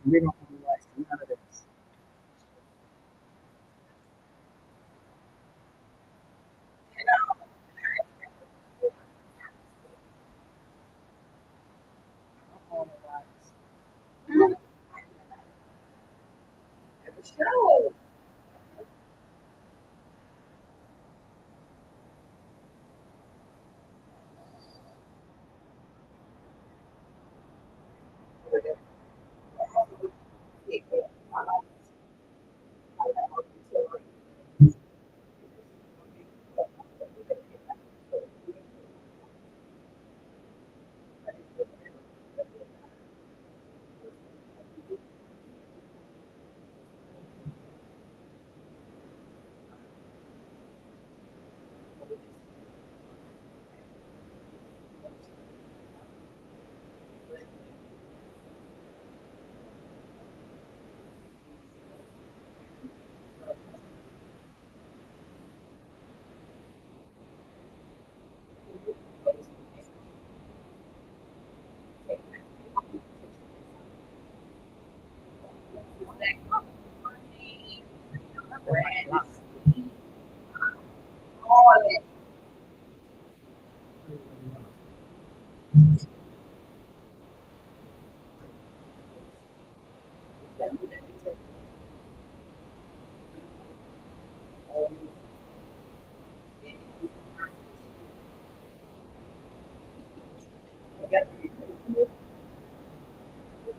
We don't want to watch none of this. You know, I don't want to watch the show.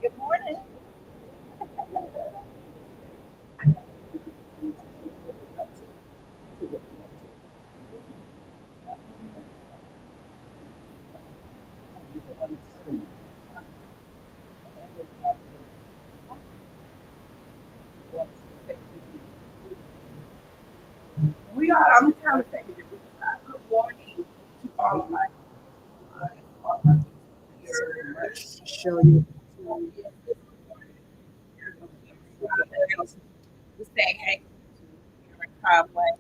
Good morning. We are. I'm trying to say good morning to all of my viewers. Show you. We say hey to Karen Conway.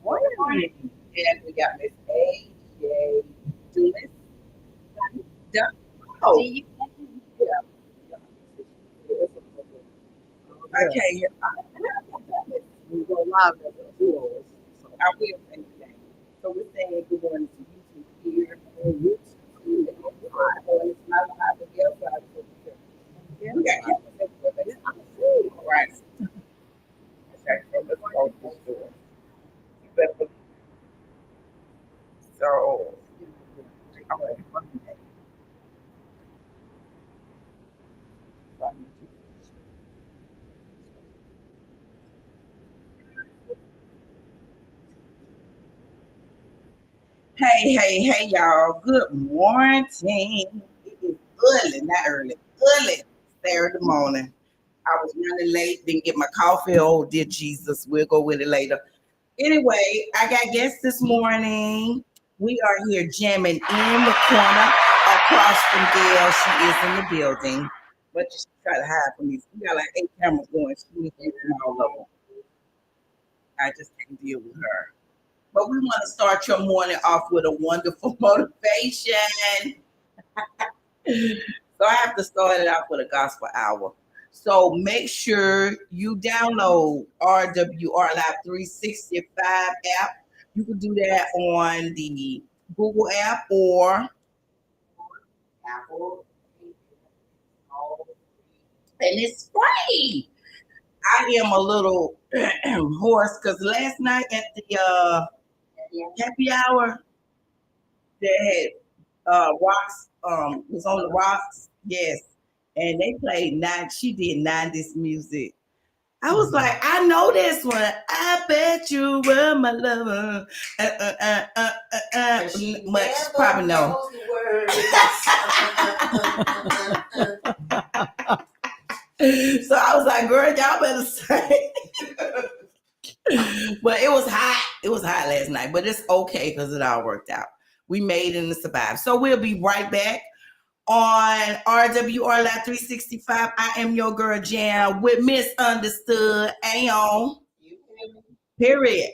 Morning. And we got Miss A.J. Dumas. Oh, yeah. I can't hear. We go live as a duo. So I will say that. So we're saying good morning to YouTube here and YouTube. And it's not live on the other side of the picture. We got cameras everywhere, but it's not free. Right. Okay, so let's go to the store. You better believe so. I'm ready for Monday. Hey, y'all. Good morning. It is early, not early, early Saturday morning. I was running late, didn't get my coffee. Oh, dear Jesus, we'll go with it later. Anyway, I got guests this morning. We are here jamming in the corner across from Gail. She is in the building, but just try to hide from these. We got like 8 cameras going. She needs to from all of them. I just can't deal with her. But we want to start your morning off with a wonderful motivation. So I have to start it off with a gospel hour. So make sure you download RWR Live 365 app. You can do that on the Google app or Apple, and it's free. I am a little hoarse because last night at the happy hour, they had rocks was on the rocks, yes, and they played nine. She did 90s music. I was like, I know this one. I bet you were my lover. Much probably no. So I was like, girl, y'all better say. But it was hot. It was hot last night, but it's okay because it all worked out. We made it and survived. So we'll be right back on RWR Live 365. I am your girl Jam with Misunderstood. Ayon. Period.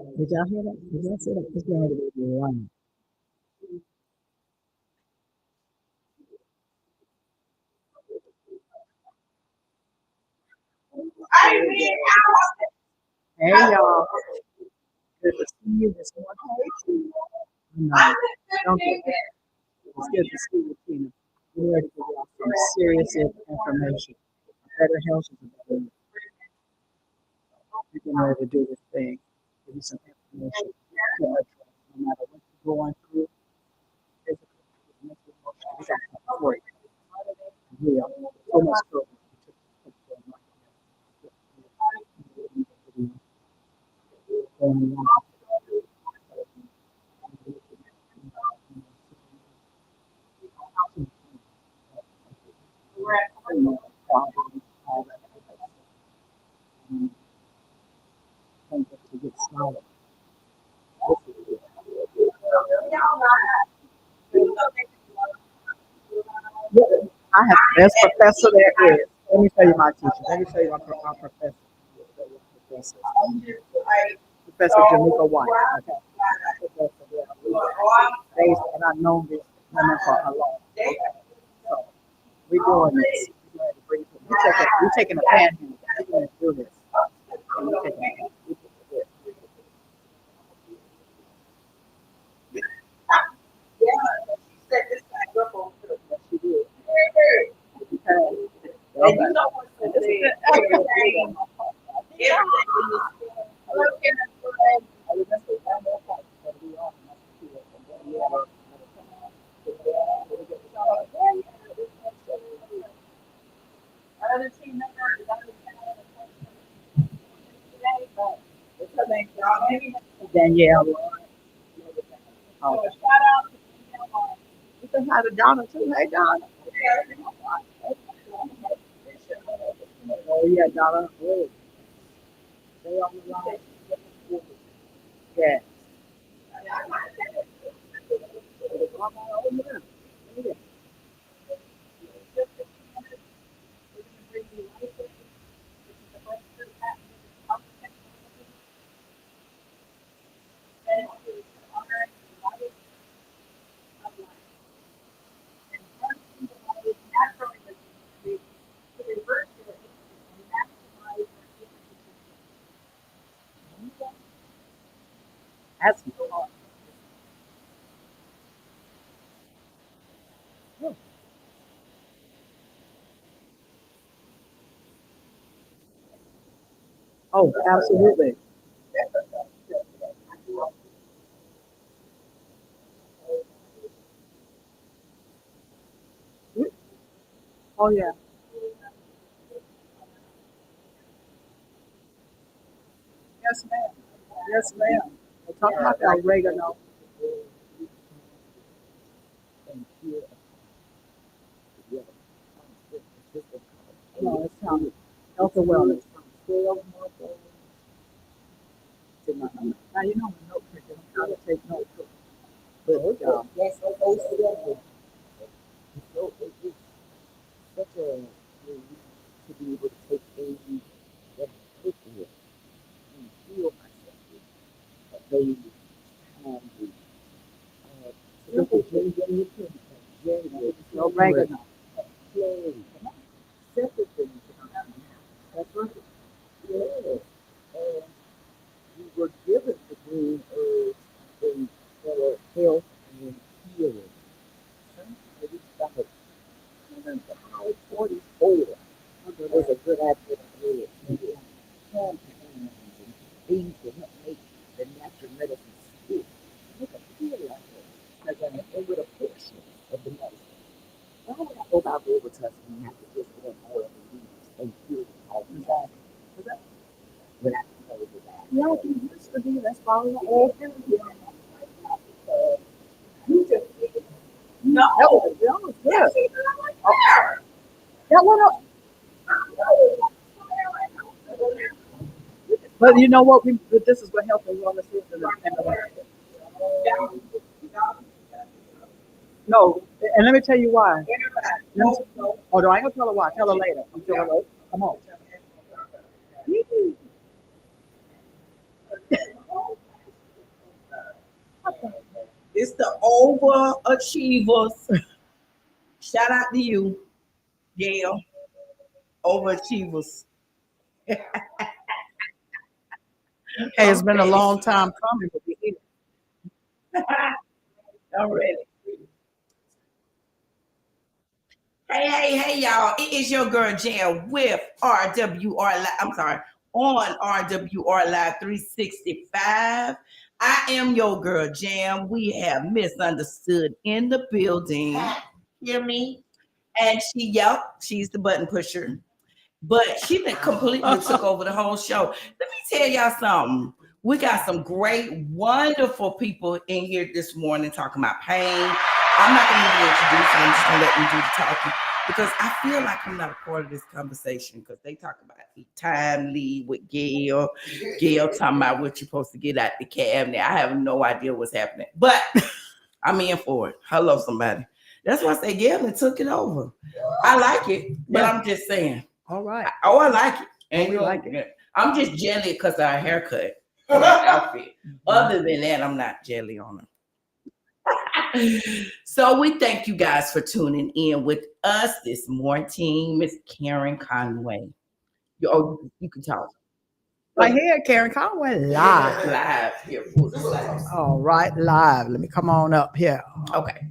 Did y'all hear that? Did y'all see that? It's going to be one. Hey y'all, good to see you this morning. No, don't get that. It's good to see you, Tina. We're ready to give y'all some serious information. Better health is a better. We're getting ready to do this thing. Give you some information. No matter what you're going through, physical, mental, emotional, we got something for you. Real. So much for to get started. I have the best professor there is. Let me show you my teacher. Let me show you our professor. Professor Jamaica White. Okay. And I've known this woman for a long time. So we're doing this. We're taking a panhandle. We're going to do this. We're taking a she did. And you know what's so everything. Danielle. Oh. You can have a Donna too. Hey, Donna. Oh, yeah, Donna. Oh, stay on the line. Yeah. That's oh, absolutely. Oh, yeah. Yes, ma'am. Yes, ma'am. We're talking about that oregano. No, it's health and wellness. Now, you know, I'm a note taker. I'm trying to take notes. But, yes, okay. So it's such a relief to be able to take things that I cook with and feel myself with a baby, hungry, simple ginger, ginger, no oregano, play, simple things. That's right. Yes. And we were given the green herbs and for health and healing. Sometimes we start the high 44. There's a good advocate bread and campaigns and things to help make the natural medicine stick. Make a feel like it. Because and with a portion of the medicine. Why would I go by Robitussin and have to just get oil and leaves and feel it all the time? When I can go with that. No, it used to be. That's why we all do. You just no. That was good. Oh, that went up. But you know what? This is what health and wellness is. No, and let me tell you why. Oh, no, I ain't gonna tell her why. Tell her later. I'm telling her later. Come on. It's the overachievers. Shout out to you, Gail. Overachievers. Hey, it's I'm been a ready. long time coming, but we did I'm ready. Hey, y'all. It is your girl Jan with RWR Live. I'm sorry, on RWR Live 365. I am your girl Jam. We have misunderstood in the building. Hear me? And she's the button pusher. But she been completely took over the whole show. Let me tell y'all something. We got some great, wonderful people in here this morning talking about pain. I'm not going to even introduce them. I'm just going to let them do the talking because I feel like I'm not a part of this conversation because they talk about time leave with Gail. Gail talking about what you're supposed to get out the cabinet. I have no idea what's happening, but I'm in for it. Hello, somebody. That's why I say Gail and took it over. I like it, but Yeah. I'm just saying. all right. I like it. And we like it. I'm just jelly because of our haircut and our outfit. Other than that, I'm not jelly on her. So we thank you guys for tuning in with us this morning, Miss Karen Conway. You can talk. Right here, Karen Conway, live. Live here. Pull this live. All right, live. Let me come on up here. Okay.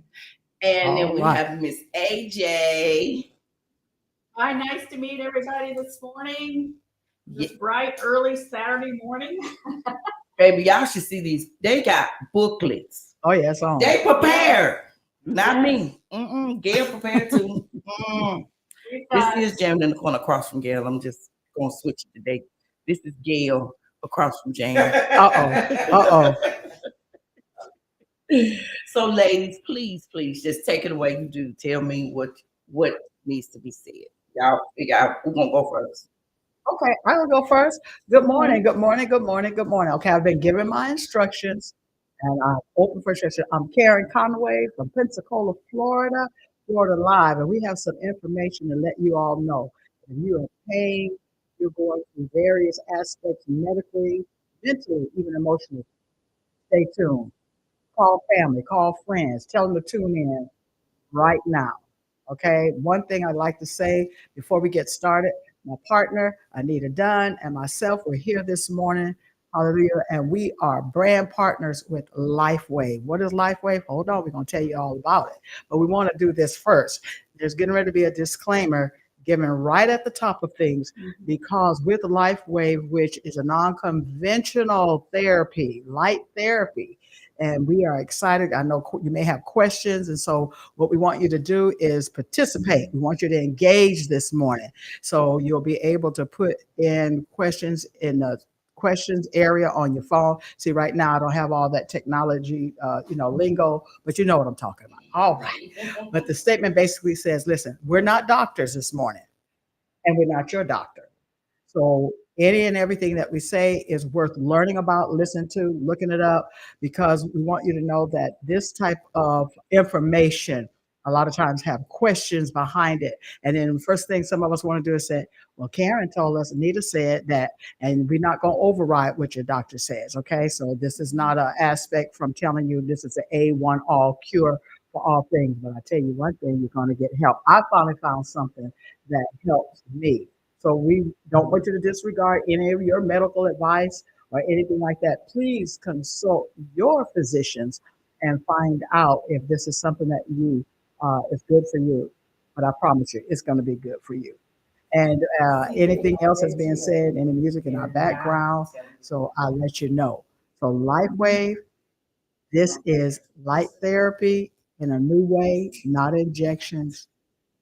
And then All we right. have Miss AJ. Hi, nice to meet everybody this morning. This bright, early Saturday morning. Baby, y'all should see these. They got booklets. Oh, yes, on. They prepared. Not Yes. me. Gail prepared too. This is Jam in the corner across from Gail. I'm just gonna switch it today. This is Gail across from Jam. Uh-oh. So, ladies, please, just take it away. You do tell me what needs to be said. Y'all figure out who's gonna go first. Okay, I will go first. Good morning, good morning, good morning, good morning. Okay, I've been given my instructions and I'm open for instruction. I'm Karen Conway from Pensacola, Florida Live, and we have some information to let you all know. If you're in pain, you're going through various aspects medically, mentally, even emotionally, stay tuned. Call family, call friends, tell them to tune in right now. Okay. One thing I'd like to say before we get started, my partner, Anita Dunn, and myself, we're here this morning. Hallelujah. And we are brand partners with LifeWave. What is LifeWave? Hold on. We're going to tell you all about it. But we want to do this first. There's getting ready to be a disclaimer given right at the top of things because with LifeWave, which is a non conventional therapy, light therapy, and we are excited. I know you may have questions. And so what we want you to do is participate. We want you to engage this morning. So you'll be able to put in questions in the questions area on your phone. See, right now I don't have all that technology, lingo, but you know what I'm talking about. All right. But the statement basically says, listen, we're not doctors this morning and we're not your doctor. So any and everything that we say is worth learning about, listening to, looking it up, because we want you to know that this type of information a lot of times have questions behind it. And then the first thing some of us want to do is say, well, Karen told us, Anita said that, and we're not going to override what your doctor says. Okay. So this is not an aspect from telling you this is an A1 all cure for all things. But I tell you one thing, you're going to get help. I finally found something that helps me. So we don't want you to disregard any of your medical advice or anything like that. Please consult your physicians and find out if this is something that you is good for you. But I promise you, it's going to be good for you. And anything else that's being said, any music in our background, so I'll let you know. So LifeWave, this is light therapy in a new way, not injections,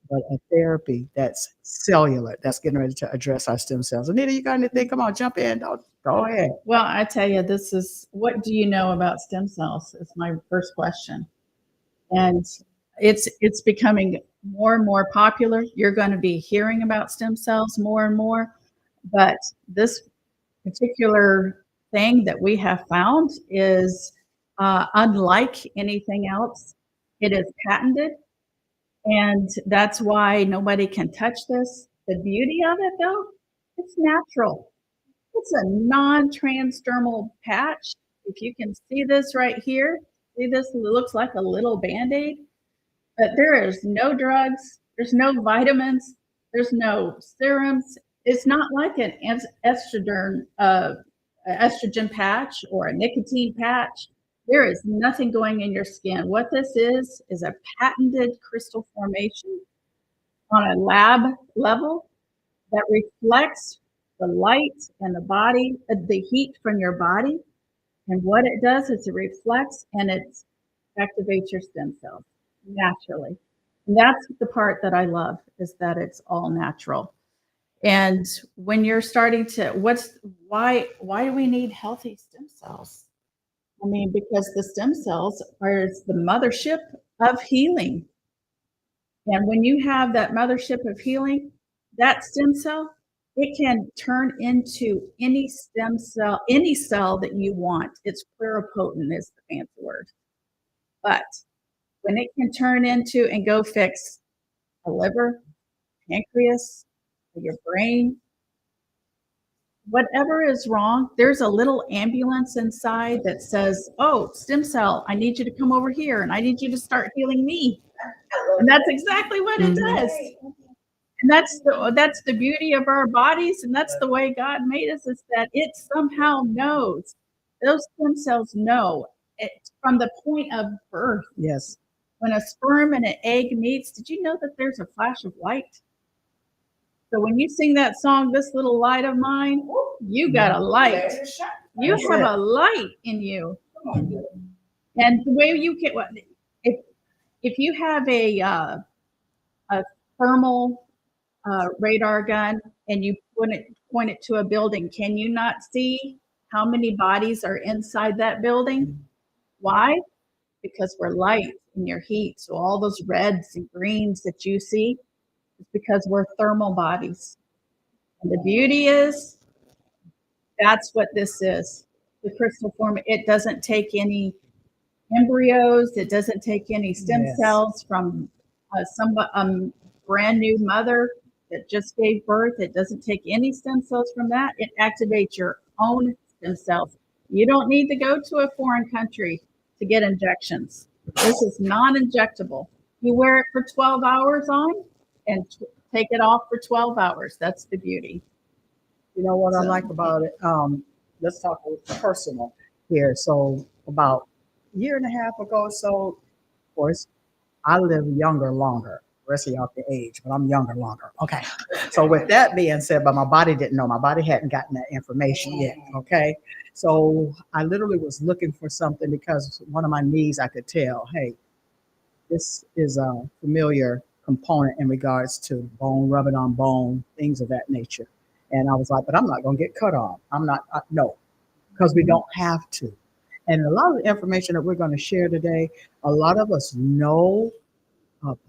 but a therapy that's cellular, that's getting ready to address our stem cells. Anita, you got anything? Come on, jump in. Go ahead. Well, I tell you, this is what do you know about stem cells? Is my first question. And it's becoming more and more popular. You're going to be hearing about stem cells more and more. But this particular thing that we have found is unlike anything else. It is patented. And that's why nobody can touch this. The beauty of it, though, it's natural. It's a non-transdermal patch. If you can see this right here, See this? It looks like a little Band-Aid, but there is no drugs, there's no vitamins, there's no serums. It's not like an estrogen patch or a nicotine patch. There is nothing going in your skin. What this is a patented crystal formation on a lab level that reflects the light and the body, the heat from your body. And what it does is it reflects and it activates your stem cells naturally. And that's the part that I love is that it's all natural. And when you're starting to, why do we need healthy stem cells? I mean, because the stem cells are the mothership of healing. And when you have that mothership of healing, that stem cell, it can turn into any stem cell, any cell that you want. It's pluripotent is the fancy word. But when it can turn into and go fix a liver, pancreas, your brain, whatever is wrong, there's a little ambulance inside that says, oh, stem cell, I need you to come over here and I need you to start healing me. And that's exactly what it does. And that's the beauty of our bodies, and that's the way God made us, is that it somehow knows. Those stem cells know it from the point of birth. Yes. When a sperm and an egg meets, did you know that there's a flash of light? So when you sing that song, This Little Light of Mine, you got a light. You have a light in you. And the way you can, if you have a thermal radar gun and you point it to a building, can you not see how many bodies are inside that building? Why? Because we're light in your heat. So all those reds and greens that you see is because we're thermal bodies. And the beauty is that's what this is. The crystal form, it doesn't take any embryos. It doesn't take any stem cells from some brand new mother that just gave birth. It doesn't take any stem cells from that. It activates your own stem cells. You don't need to go to a foreign country to get injections. This is non-injectable. You wear it for 12 hours on and take it off for 12 hours. That's the beauty. You know what I like about it? Let's talk personal here. So about a year and a half ago or so, of course, I live younger longer. The rest of y'all can age, but I'm younger longer. Okay. So with that being said, but my body didn't know. My body hadn't gotten that information yet. Okay. So I literally was looking for something because one of my knees, I could tell, hey, this is a familiar component in regards to bone rubbing on bone, things of that nature. And I was like, but I'm not going to get cut off. I'm not, no, because we don't have to. And a lot of the information that we're going to share today, a lot of us know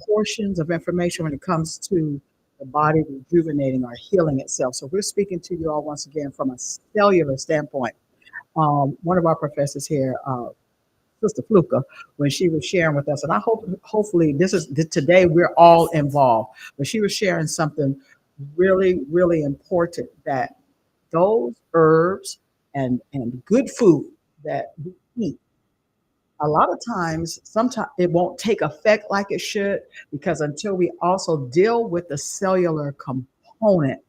portions of information when it comes to the body rejuvenating or healing itself. So we're speaking to you all once again from a cellular standpoint. One of our professors here, Sister Fluka, when she was sharing with us, and I hopefully today we're all involved, but she was sharing something really, really important, that those herbs and good food that we eat, a lot of times, sometimes it won't take effect like it should, because until we also deal with the cellular component.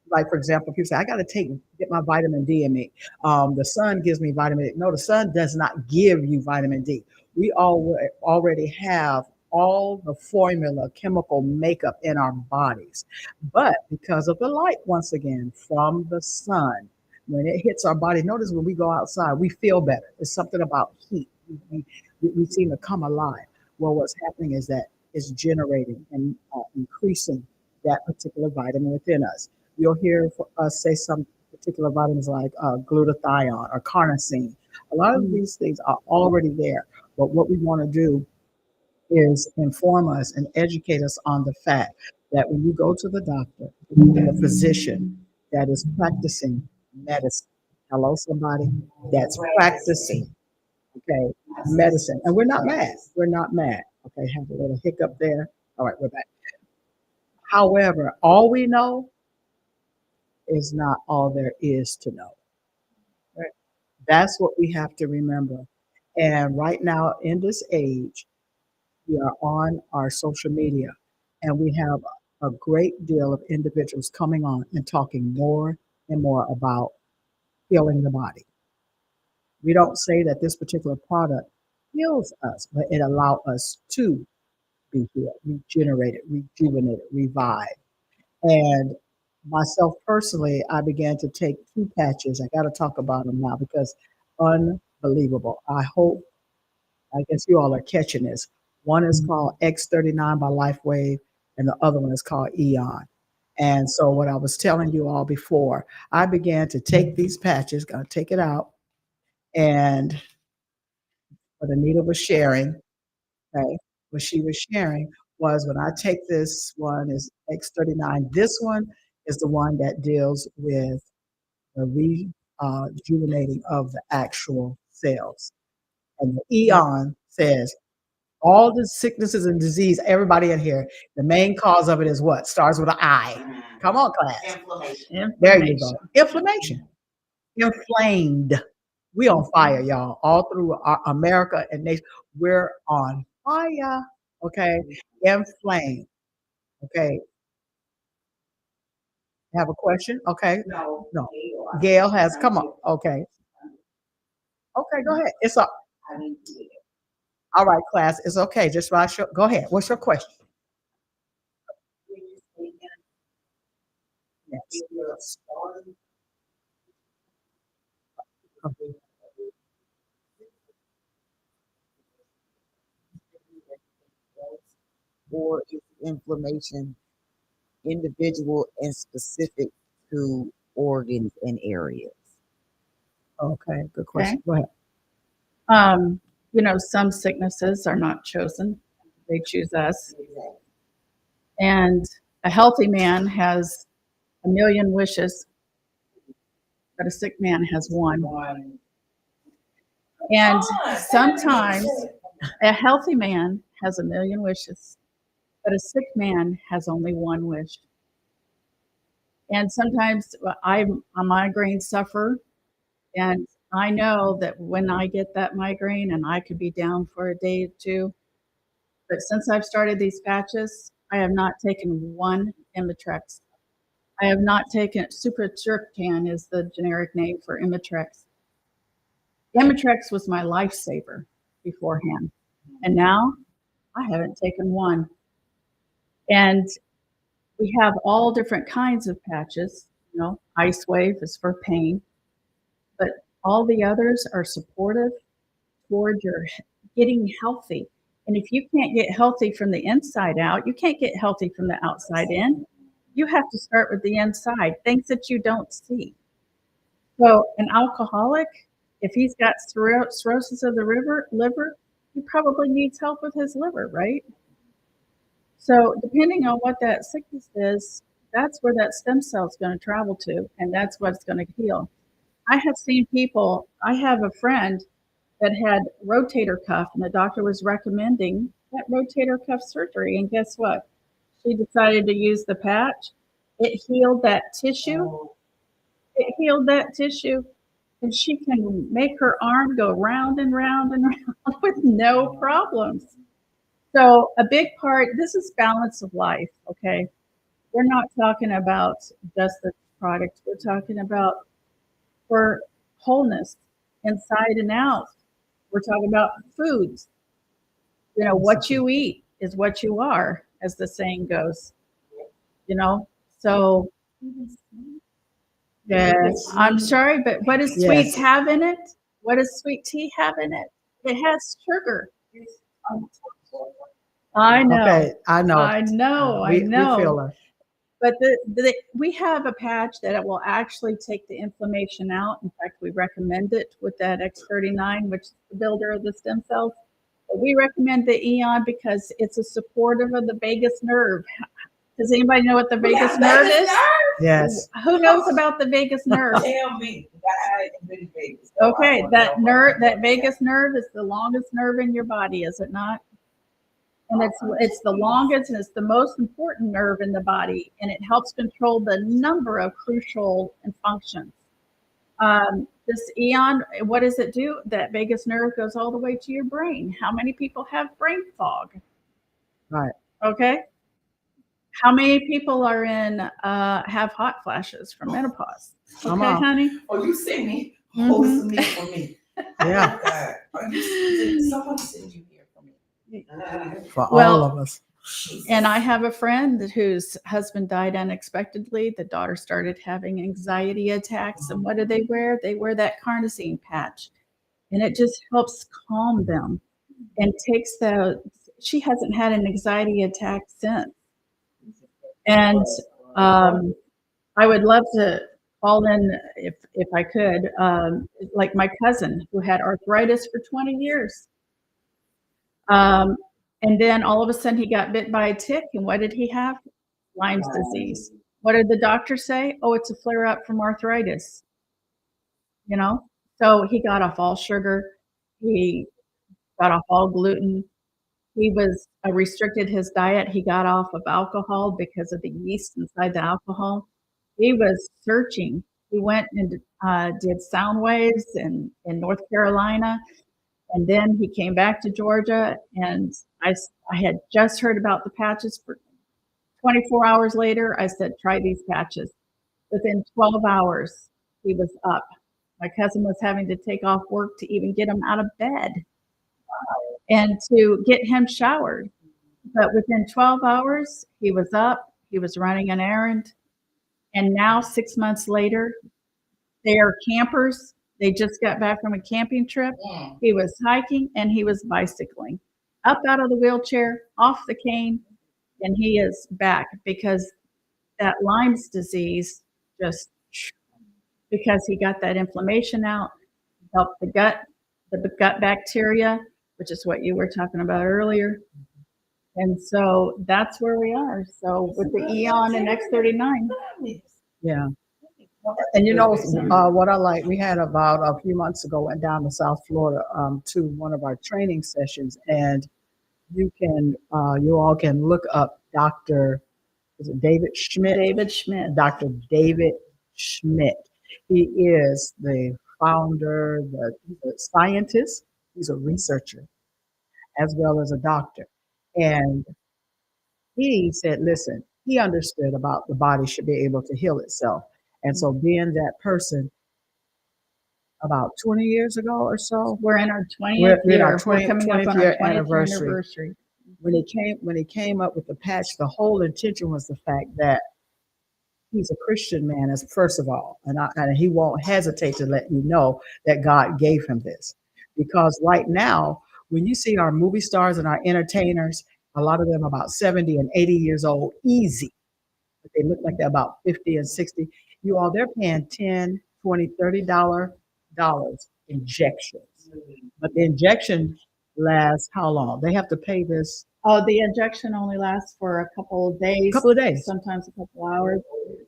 Like, for example, people say, I got to get my vitamin D in me. The sun gives me vitamin D. No, the sun does not give you vitamin D. We already have all the formula chemical makeup in our bodies. But because of the light, once again, from the sun, when it hits our body, notice when we go outside, we feel better. It's something about heat. We seem to come alive. Well, what's happening is that it's generating and increasing that particular vitamin within us. You'll hear us say some particular vitamins like glutathione or carnosine. A lot of these things are already there. But what we want to do is inform us and educate us on the fact that when you go to the doctor, the physician that is practicing medicine, hello, somebody that's practicing, okay, medicine, and we're not mad. We're not mad. Okay, have a little hiccup there. All right, we're back. However, all we know is not all there is to know. Right? That's what we have to remember. And right now, in this age, we are on our social media, and we have a great deal of individuals coming on and talking more and more about healing the body. We don't say that this particular product heals us, but it allows us to be healed, regenerated, rejuvenated, revived. And myself personally, I began to take two patches. I got to talk about them now because unbelievable. I hope, I guess you all are catching this. One is called X39 by Lifewave, and the other one is called Eon. And so, what I was telling you all before, I began to take these patches, gonna take it out, and what Anita was sharing, okay, what she was sharing was when I take this one is X39. This one is the one that deals with the rejuvenating of the actual cells. And the Eon says all the sicknesses and disease, everybody in here, the main cause of it is what? Starts with an I. Come on, class. Inflammation. There you go. Inflammation. Inflamed. We on fire, y'all. All through America and nation, we're on fire. Okay. Inflamed. Okay. Have a question? Okay. No. No. Gail has, come on. Okay. Okay, go ahead. It's all, I need to get all right, class. It's okay. Just go ahead. What's your question? Yes. Okay. Or is inflammation individual and specific to organs and areas? Okay, good question. Okay. Go ahead. Some sicknesses are not chosen, they choose us. And a healthy man has a million wishes, but a sick man has one. And sometimes a healthy man has a million wishes, but a sick man has only one wish. And sometimes I'm a migraine sufferer, and I know that when I get that migraine, and I could be down for a day or two, but since I've started these patches, I have not taken one Imitrex. I have not taken Supratriptan is the generic name for Imitrex. Imitrex was my lifesaver beforehand, and now I haven't taken one. And we have all different kinds of patches. Ice Wave is for pain, but all the others are supportive toward your getting healthy. And if you can't get healthy from the inside out, you can't get healthy from the outside in. You have to start with the inside, things that you don't see. So an alcoholic, if he's got cirrhosis of the liver, he probably needs help with his liver, right? So depending on what that sickness is, that's where that stem cell is going to travel to, and that's what's going to heal. I have seen people, I have a friend that had rotator cuff, and the doctor was recommending that rotator cuff surgery. And guess what? She decided to use the patch. It healed that tissue. It healed that tissue. And she can make her arm go round and round and round with no problems. So a big part, this is balance of life, okay? We're not talking about just the product. We're talking about for wholeness inside and out. We're talking about foods. What you eat is what you are, as the saying goes. So yes, I'm sorry, but what does sweets have in it? What does sweet tea have in it? It has sugar. I know. Okay, I know. I know. I We know. feel her. But we have a patch that will actually take the inflammation out. In fact, we recommend it with that X39, which is the builder of the stem cells. But we recommend the Eon because it's a supportive of the vagus nerve. Does anybody know what the vagus nerve is? Yes. Who knows about the vagus nerve? Tell me. Okay, that nerve, that vagus nerve is the longest nerve in your body, is it not? And it's the longest and it's the most important nerve in the body, and it helps control the number of crucial functions. This Eon, what does it do? That vagus nerve goes all the way to your brain. How many people have brain fog? Right. Okay. How many people are in have hot flashes from menopause? Come Okay, on. honey. Oh, you send me Mhm. wholesome meat for me. Yeah. God. Did someone send you here for me? For Well, all of us. And I have a friend whose husband died unexpectedly. The daughter started having anxiety attacks. And what do they wear? They wear that carnosine patch. And it just helps calm them and takes the, she hasn't had an anxiety attack since. And I would love to call in if I could, like my cousin who had arthritis for 20 years. And then all of a sudden he got bit by a tick. And what did he have? Lyme's disease. What did the doctor say? Oh, it's a flare up from arthritis. You know? So he got off all sugar. He got off all gluten. He was restricted his diet. He got off of alcohol because of the yeast inside the alcohol. He was searching. He went and did sound waves in North Carolina. And then he came back to Georgia. And I had just heard about the patches for 24 hours later. I said, try these patches. Within 12 hours, he was up. My cousin was having to take off work to even get him out of bed and to get him showered. But within 12 hours, he was up, he was running an errand. And now, 6 months later, they are campers. They just got back from a camping trip. He was hiking and he was bicycling up out of the wheelchair, off the cane, and he is back because that Lyme's disease just because he got that inflammation out, helped the gut bacteria, which is what you were talking about earlier. And so that's where we are. So with the Eon and X39. Yeah. And you know what I like? We had about a few months ago went down to South Florida to one of our training sessions, and you all can look up Dr. Is it David Schmidt? David Schmidt. Dr. David Schmidt. He is the founder, the scientist. He's a researcher as well as a doctor, and he said, listen, he understood about the body should be able to heal itself. And so being that person about 20 years ago or so, We're in our 20th we're in year. our We're 20th coming up on year our 20th anniversary. anniversary. When he came up with the patch, the whole intention was the fact that he's a Christian man, as first of all, and he won't hesitate to let you know that God gave him this. Because right now, when you see our movie stars and our entertainers, a lot of them about 70 and 80 years old, easy. But they look like they're about 50 and 60. You all, they're paying $10, $20, $30 injections. But the injection lasts how long? They have to pay this Oh, the injection only lasts for a couple of days. couple of days, sometimes a couple hours.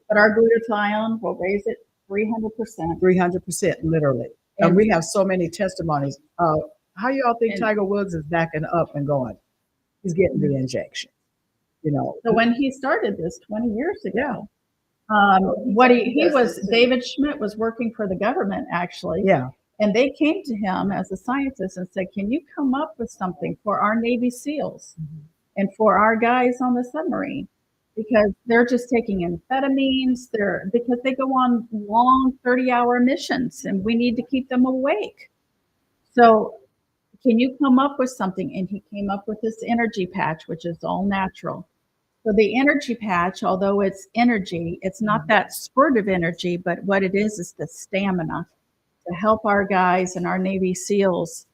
But our glutathione will raise it 300%. 300%, literally. And we have so many testimonies. How y'all think And- Tiger Woods is backing up and going? He's getting the injection. You know, So when he started this 20 years ago, Yes, David Schmidt was working for the government actually. yeah, And they came to him as a scientist and said, can you come up with something for our Navy SEALs and for our guys on the submarine? Because they're just taking amphetamines, because they go on long 30-hour missions and we need to keep them awake. So can you come up with something? And he came up with this energy patch, which is all natural. So the energy patch, although it's energy, it's not that spurt of energy, but what it is the stamina to help our guys and our Navy SEALs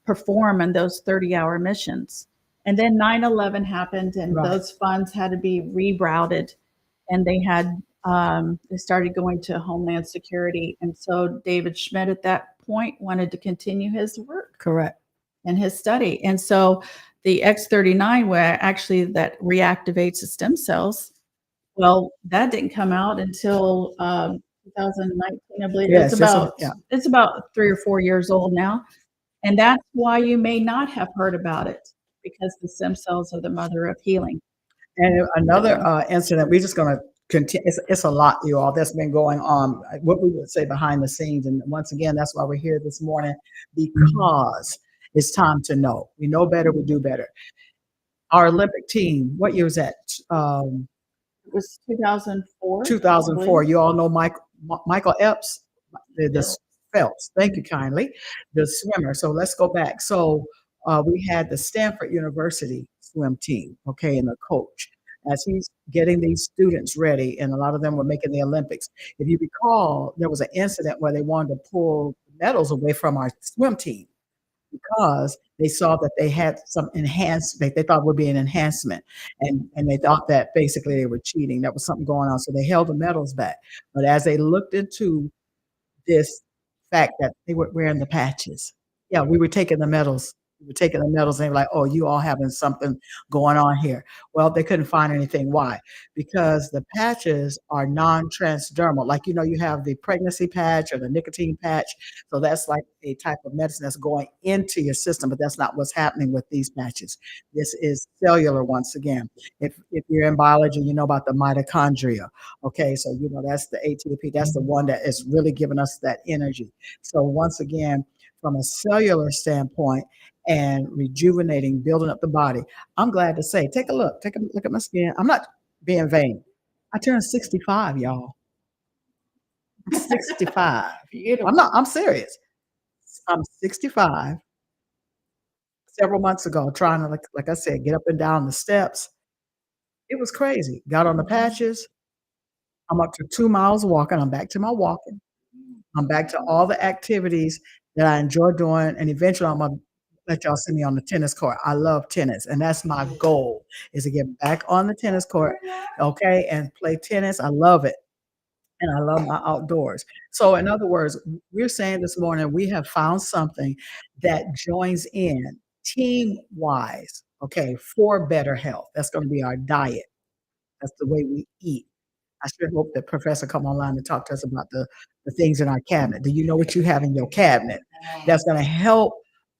perform in those 30-hour missions. And then 9/11 happened, and Right. those funds had to be rerouted, and they started going to Homeland Security. And so David Schmidt at that point wanted to continue his work correct. and his study. And so the X39, where actually that reactivates the stem cells, well, that didn't come out until 2019, I believe. Yes, It's about 3 or 4 years old now. And that's why you may not have heard about it, because the stem cells are the mother of healing. And another incident, we're just going to it's a lot, you all, that's been going on. What we would say behind the scenes, and once again, that's why we're here this morning, because it's time to know. We know better, we do better. Our Olympic team, what year was that? Um, It was 2004. 2004. You all know Michael Epps, the Phelps. Thank you kindly, the swimmer. So let's go back. So we had the Stanford University swim team, okay, and the coach as he's getting these students ready, and a lot of them were making the Olympics. If you recall, there was an incident where they wanted to pull medals away from our swim team because they saw that they had some enhancement. They thought would be an enhancement, and they thought that basically they were cheating. There was something going on, so they held the medals back. But as they looked into this fact that they were wearing the patches, yeah, we were taking the medals. We were taking the medals, and they were like, "Oh, you all having something going on here." Well, they couldn't find anything. Why? Because the patches are non-transdermal. Like you have the pregnancy patch or the nicotine patch. So that's like a type of medicine that's going into your system, but that's not what's happening with these patches. This is cellular once again. If you're in biology, you know about the mitochondria. Okay, so that's the ATP. That's the one that is really giving us that energy. So once again, from a cellular standpoint and rejuvenating, building up the body, I'm glad to say, take a look at my skin. I'm not being vain. I turned 65, y'all. 65. I'm serious. I'm 65. Several months ago, trying to, like I said, get up and down the steps. It was crazy. Got on the patches. I'm up to 2 miles walking. I'm back to my walking. I'm back to all the activities that I enjoy doing. And eventually I'm gonna let y'all see me on the tennis court. I love tennis. And that's my goal, is to get back on the tennis court, okay, and play tennis. I love it. And I love my outdoors. So in other words, we're saying this morning we have found something that joins in team wise, okay, for better health. That's going to be our diet. That's the way we eat. I sure hope that Professor come online and talk to us about the things in our cabinet. Do you know what you have in your cabinet that's going to help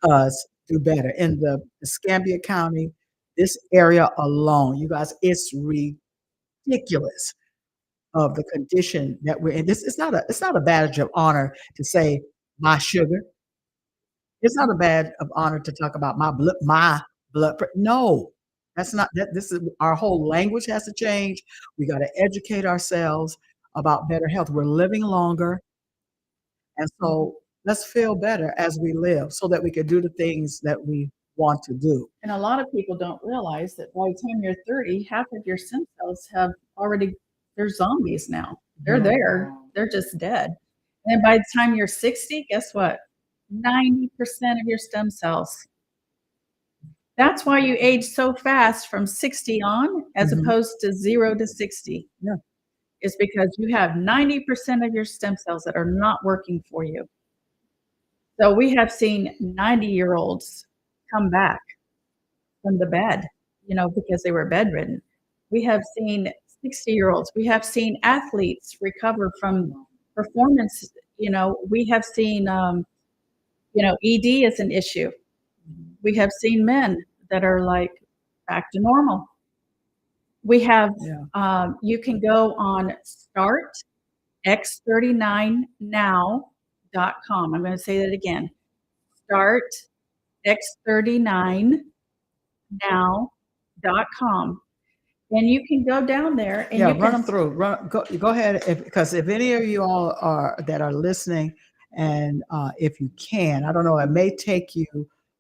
us do better in the Escambia County, this area alone? You guys, it's ridiculous of the condition that we're in. This it's not a badge of honor to say my sugar. It's not a badge of honor to talk about my blood. No, that's not that. This is our whole language has to change. We got to educate ourselves about better health. We're living longer, and so let's feel better as we live, so that we can do the things that we want to do. And a lot of people don't realize that by the time you're 30, half of your stem cells have already, they're zombies now. They're there, they're just dead. And by the time you're 60, guess what? 90% of your stem cells. That's why you age so fast from 60 on, as Mhm. opposed to 0 to 60. Yeah. It's because you have 90% of your stem cells that are not working for you. So we have seen 90-year-olds come back from the bed, because they were bedridden. We have seen 60-year-olds. We have seen athletes recover from performance. We have seen, ED is an issue. We have seen men that are like back to normal. We have, Yeah. you can go on startx39now.com. I'm going to say that again. Startx39now.com. And you can go down there and Yeah, you run can them through. Go ahead, because if any of you all are listening, and if you can, I don't know, it may take you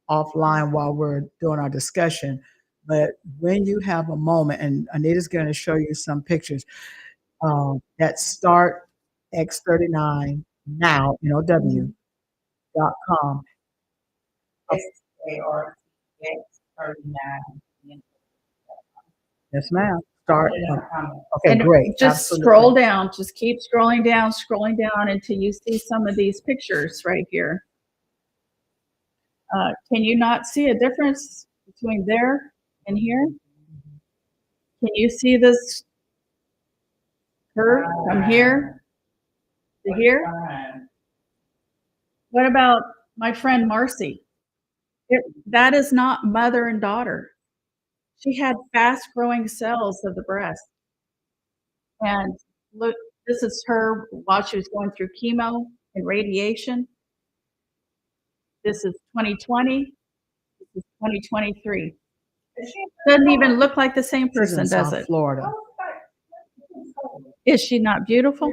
offline while we're doing our discussion, but when you have a moment, and Anita's going to show you some pictures, that start X39 now, w.com. SARTX39. Yes, ma'am. Start. Okay, and great. just Absolutely. scroll down. Just keep scrolling down until you see some of these pictures right here. Can you not see a difference between there and here? Can you see this curve from here to here? What about my friend Marcy? That is not mother and daughter. She had fast growing cells of the breast. And look, this is her while she was going through chemo and radiation. This is 2020. This is 2023. Doesn't even look like the same She's in person, does South it? Florida. Is she not beautiful?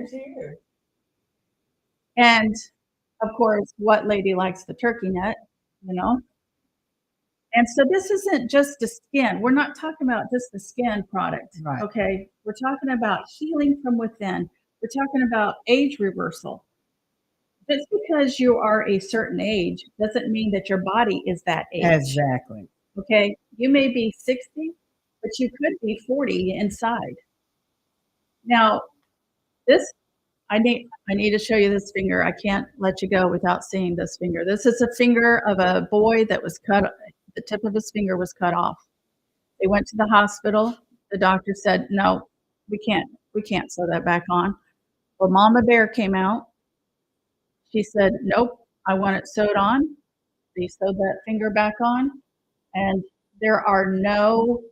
And of course, what lady likes the turkey nut, you know? And so this isn't just the skin. We're not talking about just the skin product. Right. Okay. We're talking about healing from within. We're talking about age reversal. Just because you are a certain age doesn't mean that your body is that age. Exactly. Okay. You may be 60, but you could be 40 inside. Now, this I need to show you this finger. I can't let you go without seeing this finger. This is a finger of a boy that was cut. The tip of his finger was cut off. They went to the hospital. The doctor said, "No, we can't sew that back on." Well, Mama Bear came out. She said, "Nope, I want it sewed on." They sewed that finger back on, and there are no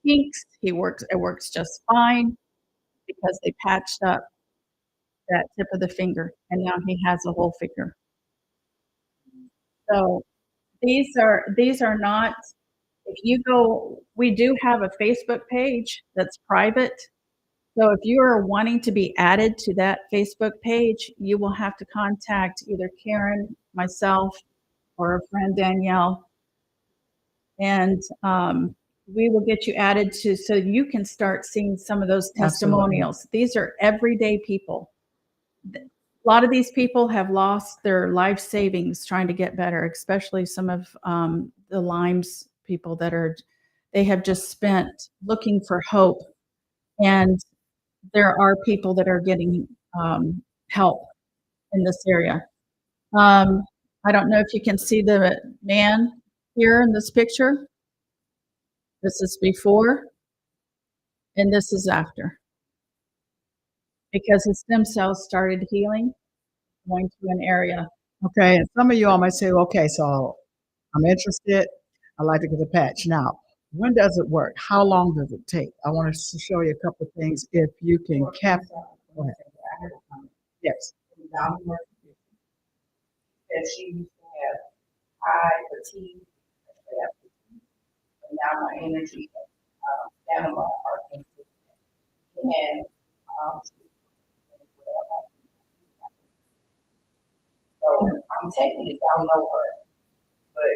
kinks. It works just fine because they patched up that tip of the finger, and now he has a whole finger. So these are not. If you go, we do have a Facebook page that's private. So if you are wanting to be added to that Facebook page, you will have to contact either Karen, myself, or a friend Danielle, and we will get you added to so you can start seeing some of those testimonials. Absolutely. These are everyday people. A lot of these people have lost their life savings trying to get better, especially some of the Lyme's people they have just spent looking for hope. And there are people that are getting help in this area. I don't know if you can see the man here in this picture. This is before, and this is after. Because his stem cells started healing, going to an area. Okay, and some of you all might say, okay, so I'm interested. I'd like to get a patch. Now, when does it work? How long does it take? I want to show you a couple of things. If you can go ahead. Yes. That she used to have high fatigue, and now my energy stamina are consistent. And so I'm taking it down lower, but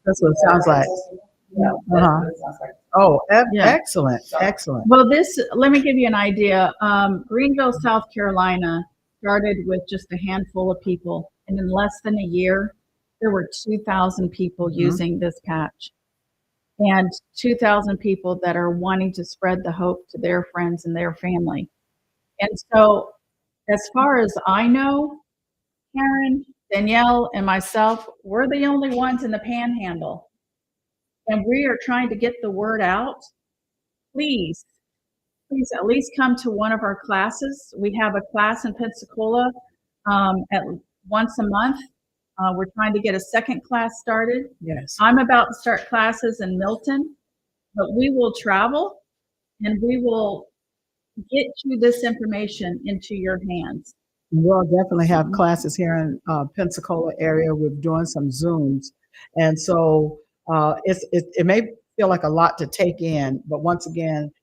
That's what it sounds like. Yeah, that's what it sounds like. Oh, Yeah. excellent, excellent. Well, let me give you an idea. Greenville, South Carolina started with just a handful of people. And in less than a year, there were 2,000 people using this patch. And 2,000 people that are wanting to spread the hope to their friends and their family. And so, as far as I know, Karen, Danielle, and myself, we're the only ones in the panhandle. And we are trying to get the word out. Please at least come to one of our classes. We have a class in Pensacola at once a month. We're trying to get a second class started. Yes. I'm about to start classes in Milton, but we will travel and we will get you this information into your hands. We'll definitely have classes here in Pensacola area. We're doing some Zooms. And so it may feel like a lot to take in, but once again,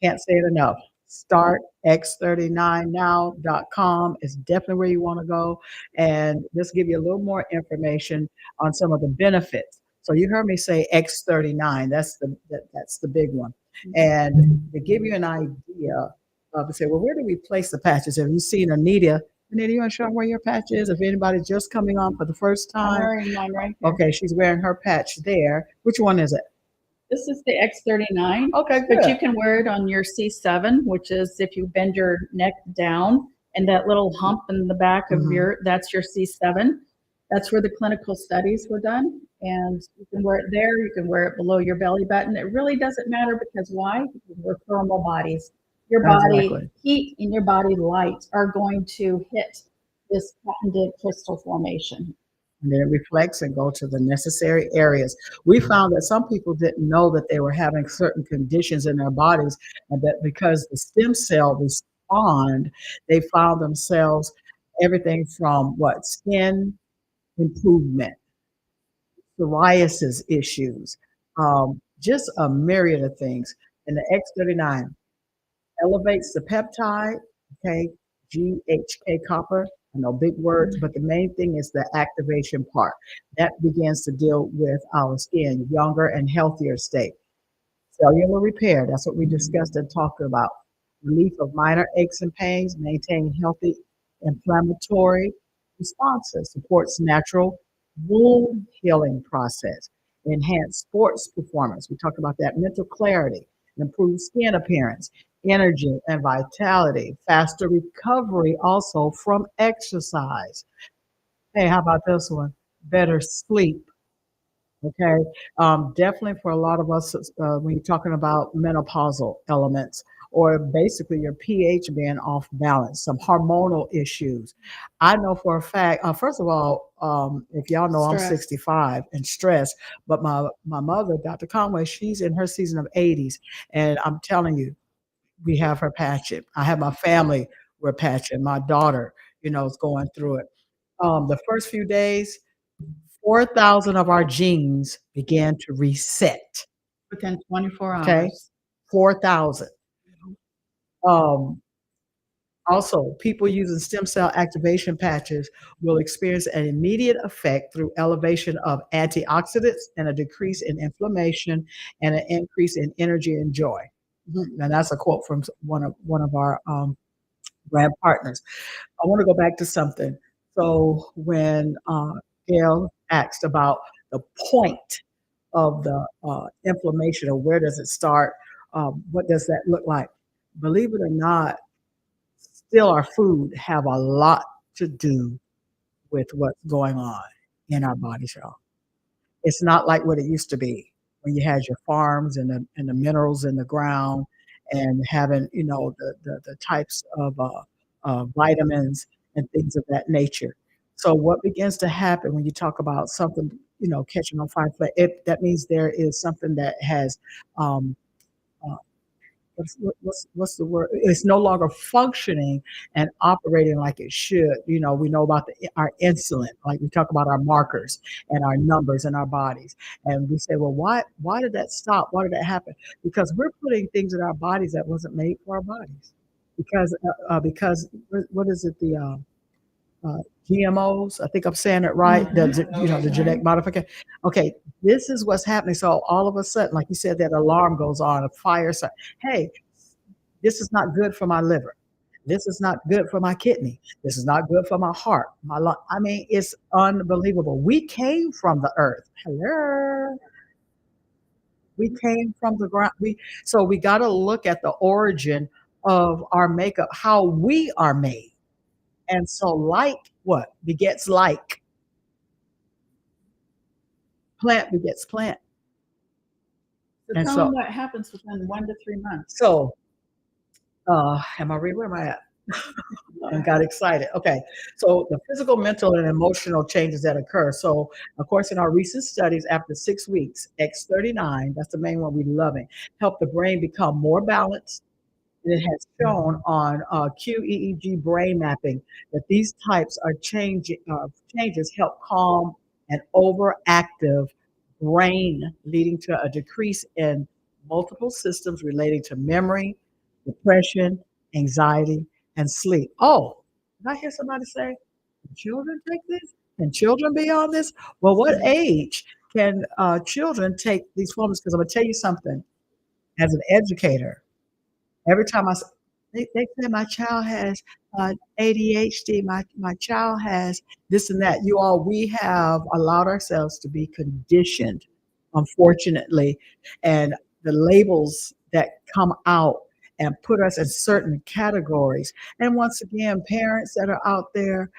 can't say it enough. StartX39now.com is definitely where you want to go. And this give you a little more information on some of the benefits. So you heard me say X39. That's the big one. And to give you an idea of, say, well, where do we place the patches? Have you seen Anita? Anita, you want to show them where your patch is? If anybody's just coming on for the first I'm time. wearing mine right here. Okay, she's wearing her patch there. Which one is it? This is the X39. Okay, good. But you can wear it on your C7, which is if you bend your neck down and that little hump in the back of that's your C7. That's where the clinical studies were done. And you can wear it there. You can wear it below your belly button. It really doesn't matter because why? Because we're thermal bodies. Your body heat and your body light are going to hit this patented crystal formation. and then it reflects and go to the necessary areas. We found that some people didn't know that they were having certain conditions in their bodies, and that because the stem cell respond, they found themselves everything from what skin improvement, psoriasis issues, just a myriad of things. And the X39 elevates the peptide, okay, GHK copper. I know big words, but the main thing is the activation part. That begins to deal with our skin, younger and healthier state. Cellular repair, that's what we discussed and talked about. Relief of minor aches and pains, maintaining healthy inflammatory responses, supports natural wound healing process, enhance sports performance. We talked about that. Mental clarity, improved skin appearance, energy and vitality, faster recovery also from exercise. Hey, how about this one? Better sleep. Okay. Definitely for a lot of us, when you're talking about menopausal elements or basically your pH being off balance, some hormonal issues. I know for a fact, first of all, if y'all know I'm Stress. 65 and stressed, but my mother, Dr. Conway, she's in her season of 80s. And I'm telling you, we have her patching. I have my family, we're patching. My daughter, is going through it. The first few days, 4,000 of our genes began to reset. Within 24 Okay, hours. 4,000. Um, Also, people using stem cell activation patches will experience an immediate effect through elevation of antioxidants and a decrease in inflammation and an increase in energy and joy. And that's a quote from one of our brand partners. I want to go back to something. So when Gail asked about the point of the inflammation, or where does it start? What does that look like? Believe it or not, still our food have a lot to do with what's going on in our bodies, y'all. It's not like what it used to be when you had your farms and the minerals in the ground and having the types of vitamins and things of that nature. So what begins to happen when you talk about something catching on fire? That means there is something that has um, uh, what's the word? It's no longer functioning and operating like it should. We know about our insulin, like we talk about our markers and our numbers in our bodies, and we say, well, why did that stop? Why did that happen? Because we're putting things in our bodies that wasn't made for our bodies. Because what is it? The uh, GMOs. I think I'm saying it right. The genetic modification. Okay, this is what's happening. So all of a sudden, like you said, that alarm goes on, a fire. Hey, this is not good for my liver. This is not good for my kidney. This is not good for my heart, my lung. I mean, it's unbelievable. We came from the earth. Hello. We came from the ground. We got to look at the origin of our makeup, how we are made. And so like what begets like, plant begets plant. So And tell so them what happens within 1 to 3 months. so am I reading? Where am I at? I got excited. Okay. So the physical, mental, and emotional changes that occur. So, of course, in our recent studies, after 6 weeks, X39, that's the main one we're loving, help the brain become more balanced. And it has shown on QEEG brain mapping that these types of changes help calm an overactive brain, leading to a decrease in multiple systems relating to memory, depression, anxiety, and sleep. Oh, did I hear somebody say, can children take this? Can children be on this? Well, what age can children take these forms? Because I'm going to tell you something as an educator. Every time they say my child has ADHD, my child has this and that. We have allowed ourselves to be conditioned, unfortunately, and the labels that come out and put us in certain categories. And once again, parents that are out there,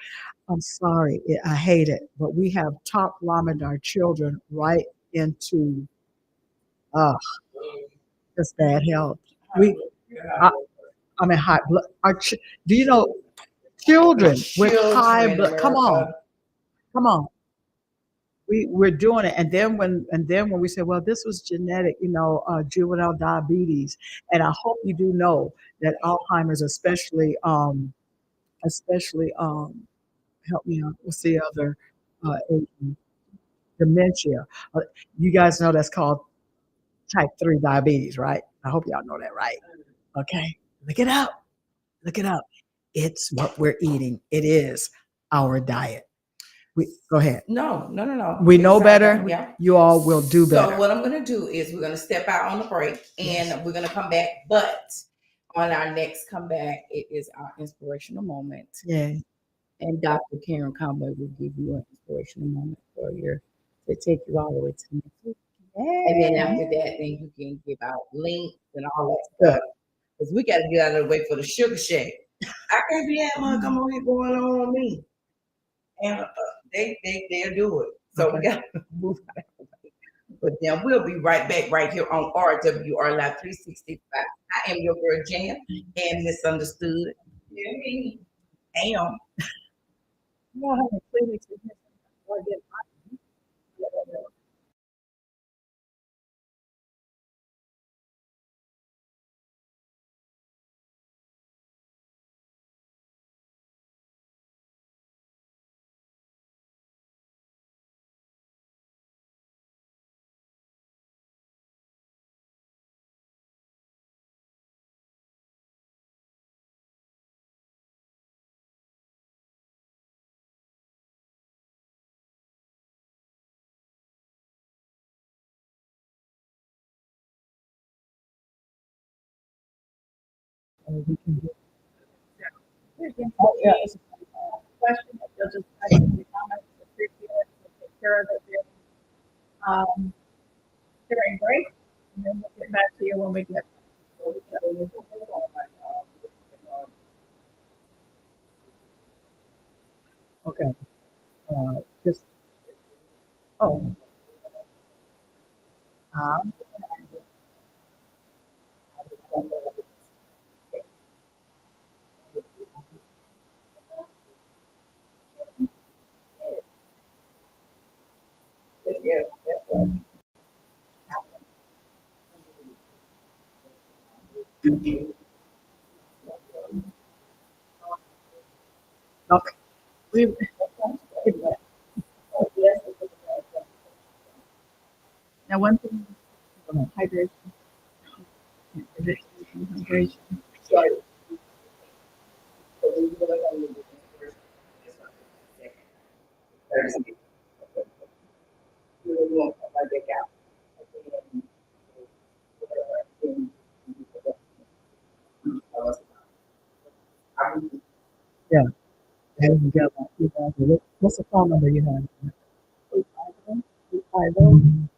I'm sorry, I hate it, but we have top ramen our children right into uh, just bad health. We, I, I mean, high blood. Do you know children with high blood? Come on, come on. we're doing it, and then when we say, well, this was genetic, juvenile diabetes, and I hope you do know that Alzheimer's, especially help me out. What's the other aging? Dementia? Uh, you guys know that's called type 3 diabetes, right? I hope y'all know that, right? Okay, look it up. Look it up. It's what we're eating. It is our diet. Go ahead. No. We know It's our better. diet, yeah. You all will do So better. what I'm gonna do is we're gonna step out on a break and Yes. we're gonna come back. But on our next comeback, it is our inspirational moment. Yeah. And Dr. Karen Conway will give you an inspirational moment for your to take you all the way to next week. And then after that, then you can give out links and all that stuff. Because we got to get out of the way for the sugar shack. I can't be having her come on here going on me. And they'll do it. So we got to move out of the way. But then we'll be right back right here on RWR Live 365. I am your girl Jan and Misunderstood. Am. You know how many clinics we have or get we can do. Oh, yeah. It's a question. If you'll just type in the comments, appreciate it. We'll take care of it. Um, during break, and then we'll get back to you when we get. Okay. Just oh. Um, okay. We. Now, one thing, hydration. Hydration. Sorry. Yeah. There you go. What's the phone number you have? 850.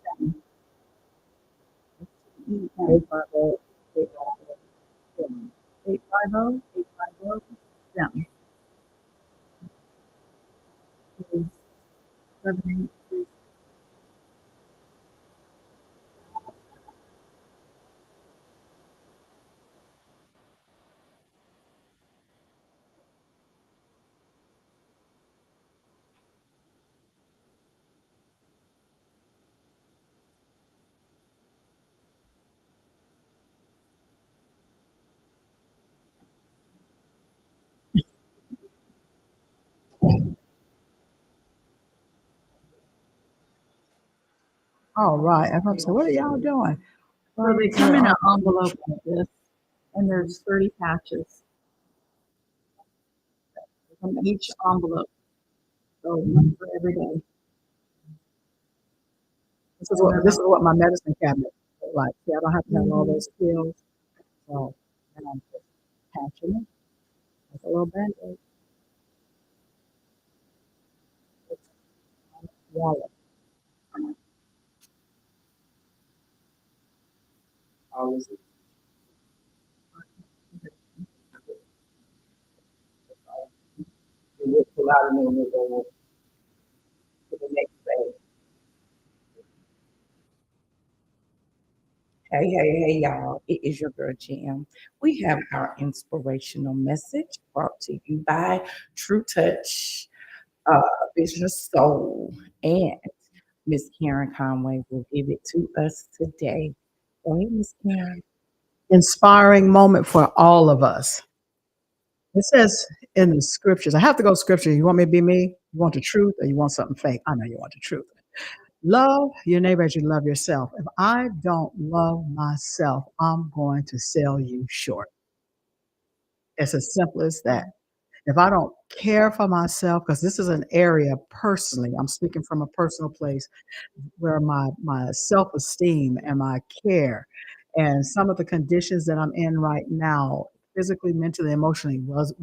850. 850. 850. 850. Yeah. 783. All right. I'm saying, what are y'all doing? So they come in an envelope like this, and there's 30 patches from each envelope. So one for every day. This is what my medicine cabinet looks like. See, I don't have to have all those pills. So and I'm just patching it. Like a little band-aid. Wallet. Always. You will pull out and then we'll go to the next thing. Hey, y'all. It is your girl, Jam. We have our inspirational message brought to you by True Touch Business Soul and Miss Karen Conway will give it to us today. Go ahead, Miss Karen. Inspiring moment for all of us. It says in the scriptures, I have to go scripture. You want me to be me? You want the truth or you want something fake? I know you want the truth. Love your neighbor as you love yourself. If I don't love myself, I'm going to sell you short. It's as simple as that. If I don't care for myself, because this is an area personally, I'm speaking from a personal place where my self-esteem and my care and some of the conditions that I'm in right now, physically, mentally, emotionally, was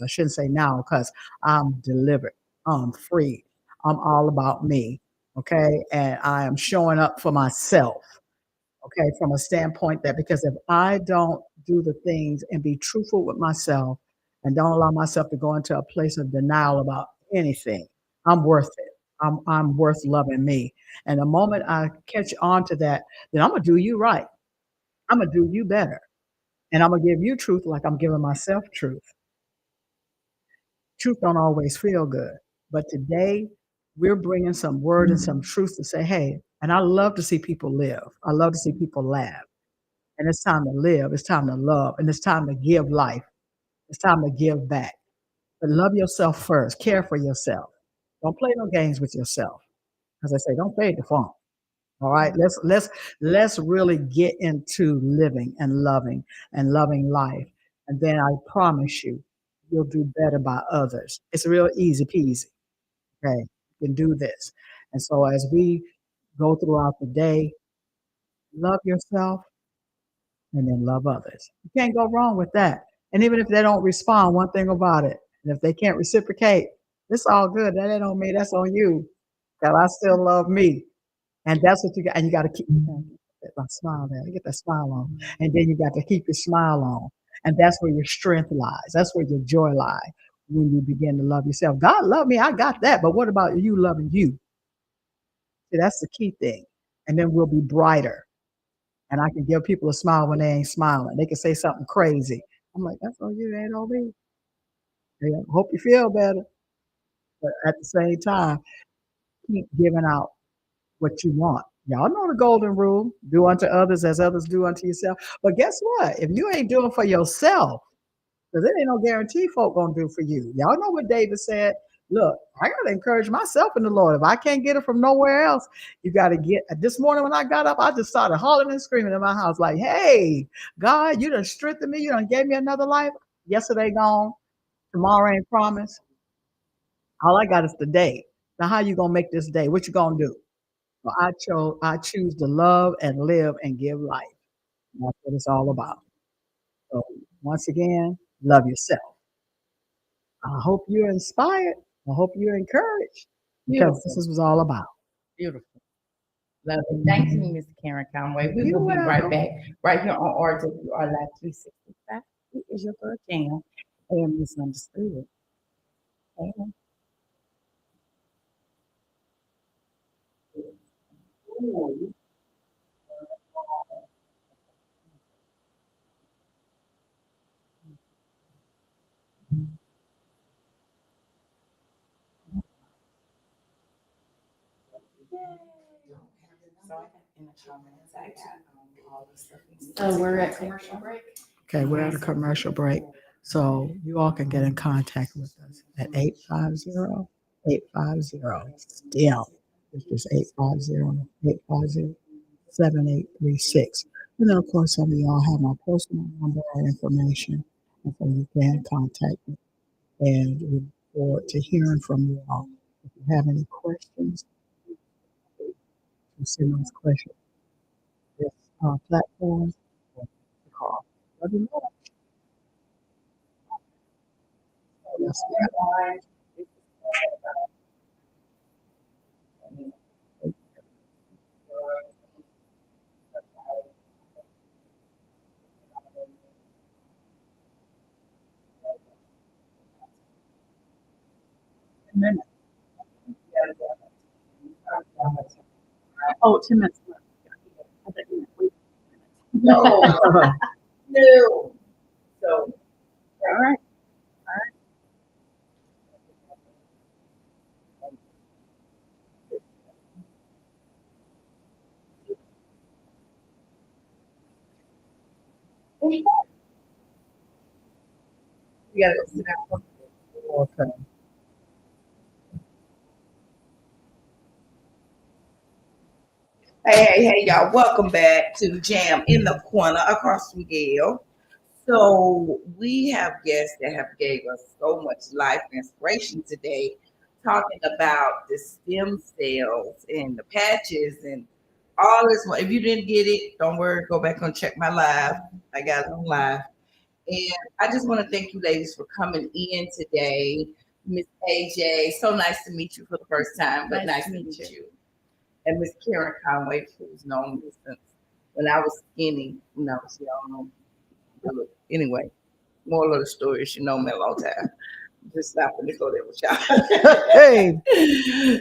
I shouldn't say now because I'm delivered, I'm free, I'm all about me, okay, and I am showing up for myself, okay, from a standpoint that because if I don't do the things and be truthful with myself and don't allow myself to go into a place of denial about anything, I'm worth it. I'm worth loving me. And the moment I catch on to that, then I'm gonna do you right. I'm gonna do you better. And I'm gonna give you truth like I'm giving myself truth. Truth don't always feel good. But today we're bringing some word and some truth to say, hey, and I love to see people live. I love to see people laugh. And it's time to live. It's time to love. And it's time to give life. It's time to give back. But love yourself first. Care for yourself. Don't play no games with yourself. As I say, don't fade the funk. All right. Let's really get into living and loving life. And then I promise you, you'll do better by others. It's real easy peasy. Okay. You can do this. And so as we go throughout the day, love yourself and then love others. You can't go wrong with that. And even if they don't respond, one thing about it, and if they can't reciprocate, it's all good. That ain't on me. That's on you. Because I still love me. And that's what you got. And you got to keep that smile there. Get that smile on. And then you got to keep your smile on. And that's where your strength lies. That's where your joy lies when you begin to love yourself. God love me. I got that. But what about you loving you? See, that's the key thing. And then we'll be brighter. And I can give people a smile when they ain't smiling. They can say something crazy. I'm like, that's on you, ain't on me. Yeah, hope you feel better. But at the same time, keep giving out what you want. Y'all know the golden rule: do unto others as others do unto yourself. But guess what? If you ain't doing for yourself, because it ain't no guarantee folk gonna do for you. Y'all know what David said. Look, I gotta encourage myself in the Lord. If I can't get it from nowhere else, you gotta get. This morning when I got up, I just started hollering and screaming in my house, like, "Hey, God, you done strengthened me. You done gave me another life. Yesterday gone, tomorrow ain't promised. All I got is today. Now, how you gonna make this day? What you gonna do?" So I choose to love and live and give life. That's what it's all about. So once again, love yourself. I hope you're inspired. I hope you're encouraged because this Beautiful. is what it's all about. Beautiful. Love it. Thank you, Miss Karen Conway. We You're will be right welcome. back right here on RWR Live 365. It is your girl Cam and Misunderstood. And so I got in the comments, I got all the stuff. So we're at commercial break. Okay, we're at a commercial break. So you all can get in contact with us at 850 still. It's just 850 And then, of course, some of y'all have my personal number or information. And so you can contact me. And we look forward to hearing from you all. If you have any questions, you send those questions to this platform or call. Love you more. Yes, ma'am. Oh, 10 minutes left. I thought you meant wait. No, no. So, All right. You gotta go sit down. Okay. Hey, y'all. Welcome back to Jam in the Corner across from Gail. So we have guests that have gave us so much life inspiration today, talking about the stem cells and the patches and all this. If you didn't get it, don't worry. Go back and check my live. I got it on live. And I just want to thank you ladies for coming in today. Miss AJ, so nice to meet you for the first time, but nice to meet you. And Miss Karen Conway, who's known me since when I was skinny. She all know. Anyway, moral of the story, she know me a long time. Just stopping to go there with y'all. Hey,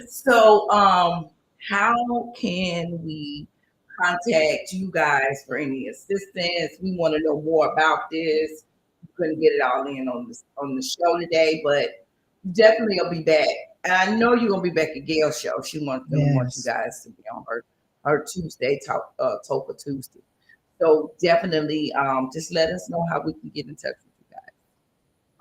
So, how can we contact you guys for any assistance? We want to know more about this. We couldn't get it all in on the show today, but definitely I'll be back. And I know you're gonna be back at Gail's show. She wants you yes. guys to be on her Tuesday talk for Tuesday. So definitely just let us know how we can get in touch with you guys.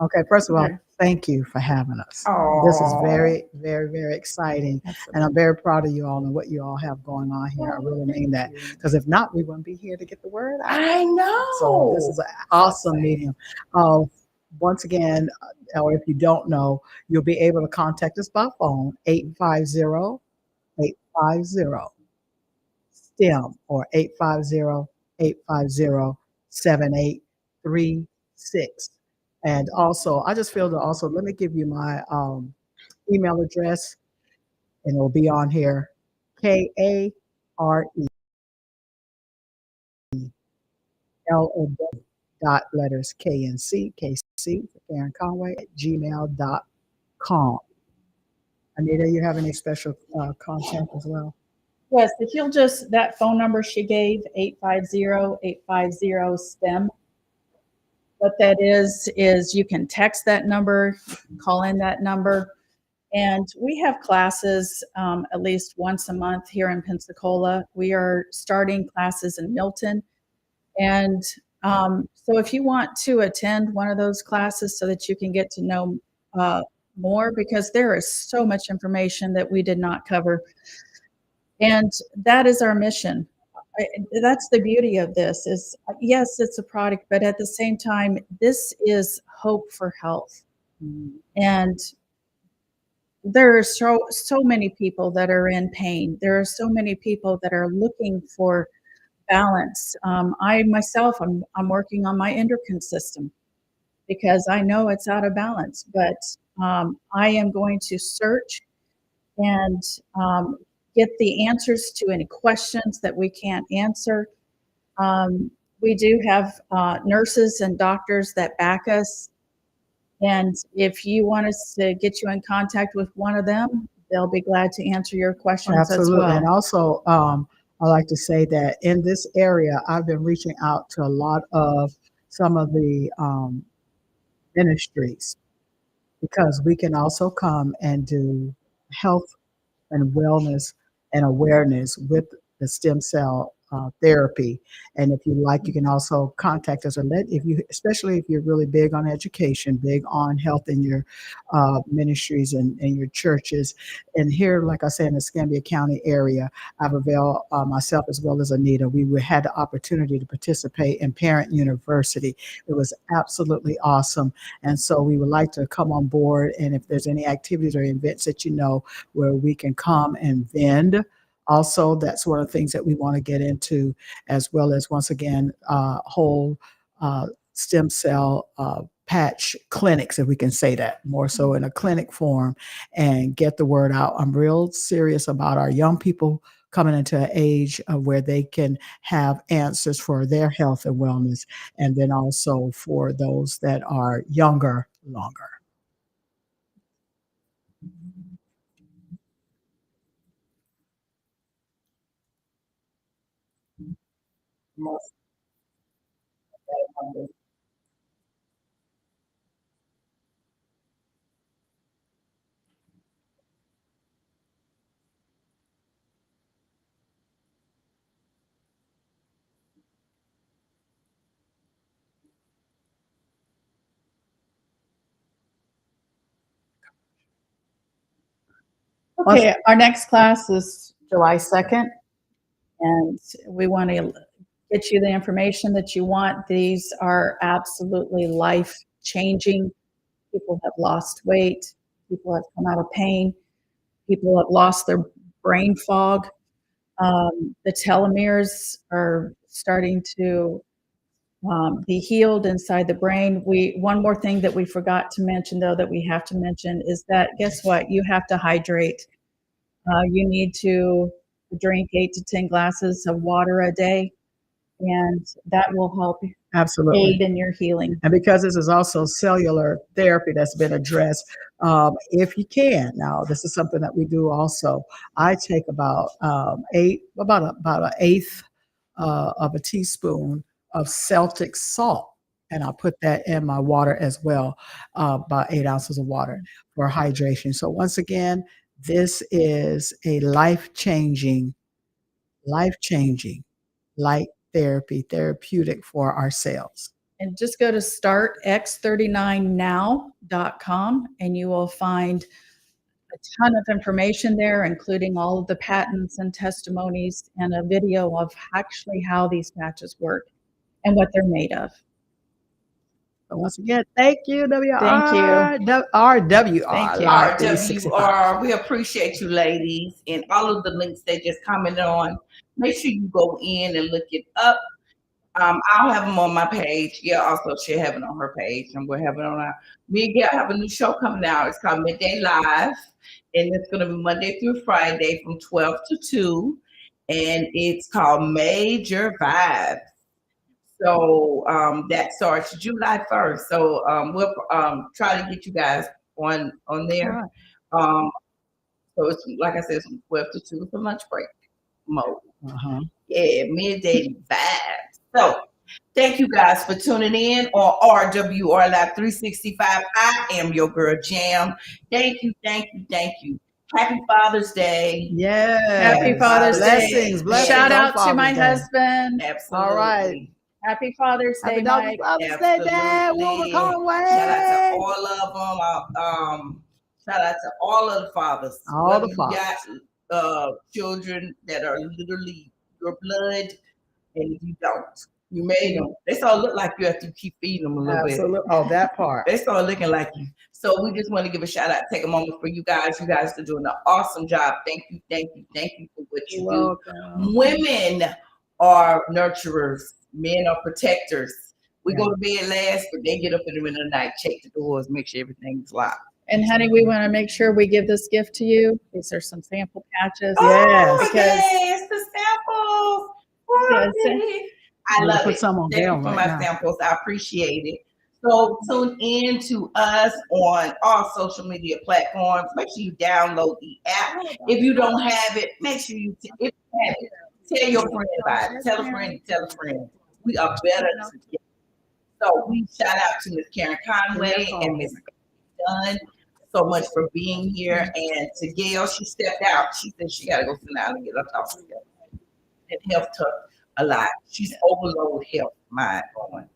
Okay, first of all, Okay. thank you for having us. This is Oh, very, very, very exciting. And I'm very proud of you all and what you all have going on here. I really mean that. Because if not, we wouldn't be here to get the word out. I So this know. is an awesome medium. Once again, or if you don't know, you'll be able to contact us by phone, 850-850 STEM or 850-850-7836. And also, I just feel to also, let me give you my email address and it'll be on here, KARELOW dot letters KNC for Karen Conway at gmail.com. Anita, you have any special contact as well? Yes, if you'll just, that phone number she gave, 850-850 STEM. What that is you can text that number, call in that number. And we have classes at least once a month here in Pensacola. We are starting classes in Milton. And so if you want to attend one of those classes so that you can get to know uh, more, because there is so much information that we did not cover. And that is our mission. That's the beauty of this is, yes, it's a product, but at the same time, this is hope for health. And there are so many people that are in pain. There are so many people that are looking for balance. I myself, I'm working on my endocrine system because I know it's out of balance. But I am going to search and get the answers to any questions that we can't answer. We do have nurses and doctors that back us. And if you want us to get you in contact with one of them, they'll be glad to answer your questions as Absolutely. And well. also, I like to say that in this area, I've been reaching out to a lot of some of the ministries because we can also come and do health and wellness and awareness with the stem cell therapy. And if you like, you can also contact us or if you, especially if you're really big on education, big on health in your ministries and your churches. And here, like I said, in the Escambia County area, I've availed myself as well as Anita. Had the opportunity to participate in Parent University. It was absolutely awesome. And so we would like to come on board. And if there's any activities or events that you know where we can come and vend. Also, that's one of the things that we want to get into, as well as, once again, whole stem cell patch clinics, if we can say that, more so in a clinic form, and get the word out. I'm real serious about our young people coming into an age of where they can have answers for their health and wellness, and then also for those that are younger, longer. Most Okay, our next class is July 2nd, and we want to get you the information that you want. These are absolutely life-changing. People have lost weight, people have come out of pain, people have lost their brain fog. The telomeres are starting to be healed inside the brain. One more thing that we forgot to mention, though, that we have to mention is that guess what? You have to hydrate. You need to drink 8 to 10 glasses of water a day, and that will help Absolutely. aid in your healing. And because this is also cellular therapy that's been addressed, if you can, now this is something that we do also. I take about about an eighth of a teaspoon of Celtic salt, and I put that in my water as well, about 8 ounces of water for hydration. So once again, this is a life-changing light therapeutic for our cells. And just go to startx39now.com and you will find a ton of information there, including all of the patents and testimonies and a video of actually how these patches work and what they're made of. So once again, thank you, WR. Thank you. RWR. Thank you. Live 365. RWR, we appreciate you ladies, and all of the links they just commented on. Make sure you go in and look it up. I'll have them on my page. Yeah, also she'll have it on her page, and we'll have it on our. Me and Gail have a new show coming out. It's called Midday Live, and it's going to be Monday through Friday from 12 to 2, and it's called Major Vibes. So that starts July 1st. So we'll try to get you guys on there. So it's like I said, it's from 12 to 2 for lunch break mode. Yeah, midday vibes. So thank you guys for tuning in on RWR Live 365. I am your girl Jam. Thank you. Happy Father's Day. Yes. Happy Father's Blessings. Day. Blessings. Shout on out to Father's my Day. husband. Absolutely. All right. Happy Father's Day, Happy Mike. Father's Day, Dad. Wilma Conway. Shout out to all of them. Shout out to all of the fathers. All the Whether fathers. you got children that are literally your blood, and if you don't, you made them. They start look like you after you keep feeding them a little Absolutely. bit. Oh, that part. They start looking like you. So we just want to give a shout out, take a moment for you guys. You guys are doing an awesome job. Thank you for what you do. Women are nurturers. Men are protectors. We go to bed last, but they get up in the middle of the night, check the doors, make sure everything's locked. And honey, we want to make sure we give this gift to you. These are some sample patches. Yes, Because the samples. I love put it. some on Thank there you for right my now. samples. I appreciate it. So tune in to us on all social media platforms. Make sure you download the app. If you don't have it, make sure you if you have it, tell your friend about it. Tell a friend. We are better together. So we shout out to Miss Karen Conway and Miss Dunn so much for being here. And to Gail, she stepped out. She said she got to go sit down and get her thoughts together. It helped her a lot. She's overload health mind on.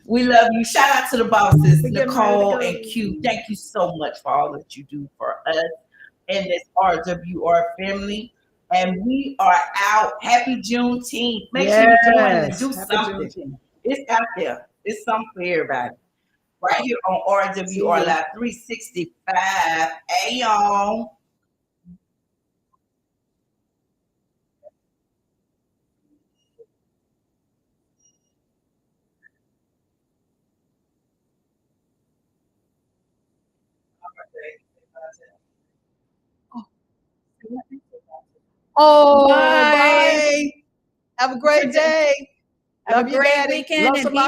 We love you. Shout out to the bosses, Nicole and Q. Thank you so much for all that you do for us and this RWR family. And we are out. Happy Juneteenth. Make sure you join and do something. It's out there. It's something for everybody. Right here on RWR Live 365. Hey, y'all. Oh, Bye. bye. Have a great day. Have Love a you, great Daddy. weekend Love and somebody.